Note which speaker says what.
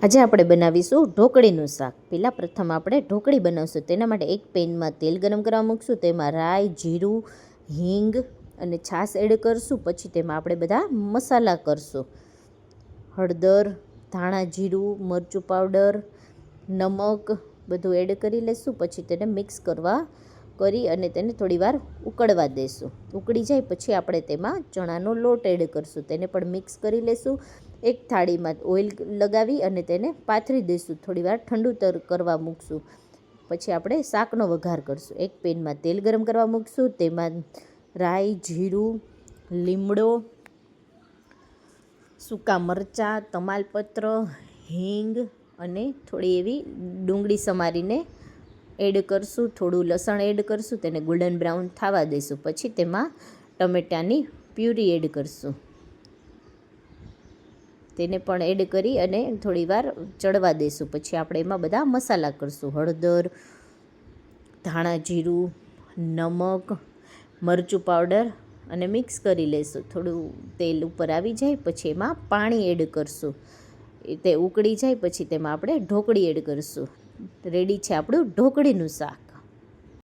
Speaker 1: આજે આપણે બનાવીશું ઢોકળીનું શાક. પહેલાં પ્રથમ આપણે ઢોકળી બનાવશું. તેના માટે એક પેનમાં તેલ ગરમ કરવા મૂકશું. તેમાં રાઈ, જીરું, હિંગ અને છાશ એડ કરશું. પછી તેમાં આપણે બધા મસાલા કરશું. હળદર, ધાણા જીરું, મરચું પાવડર, નમક બધું એડ કરી લઈશું. પછી તેને મિક્સ કરી અને તેને થોડીવાર ઉકળવા દઈશું. ઉકળી જાય પછી આપણે તેમાં ચણાનો લોટ એડ કરશું. તેને પણ મિક્સ કરી લઈશું. એક થાળીમાં ઓઇલ લગાવી અને તેને પાથરી દઈશું. થોડીવાર ઠંડુ કરવા મૂકશું. પછી આપણે શાકનો વઘાર કરશું. એક પેનમાં તેલ ગરમ કરવા મૂકશું. તેમાં રાઈ, જીરું, લીમડો, સૂકા મરચાં, તમાલપત્ર, હિંગ અને થોડી એવી ડુંગળી સમારીને એડ કરશું. થોડું લસણ એડ કરશું. તેને ગોલ્ડન બ્રાઉન થવા દઈશું. પછી તેમાં ટમેટાની પ્યુરી એડ કરશું. તેને પણ એડ કરી અને થોડીવાર ચડવા દઈશું. પછી આપણે એમાં બધા મસાલા કરશું. હળદર, ધાણા જીરું, નમક, મરચું પાવડર અને મિક્સ કરી લઈશું. થોડું તેલ ઉપર આવી જાય પછી એમાં પાણી એડ કરશું. તે ઉકળી જાય પછી તેમાં આપણે ઢોકળી એડ કરશું. રેડી છે આપણું ઢોકળીનું શાક.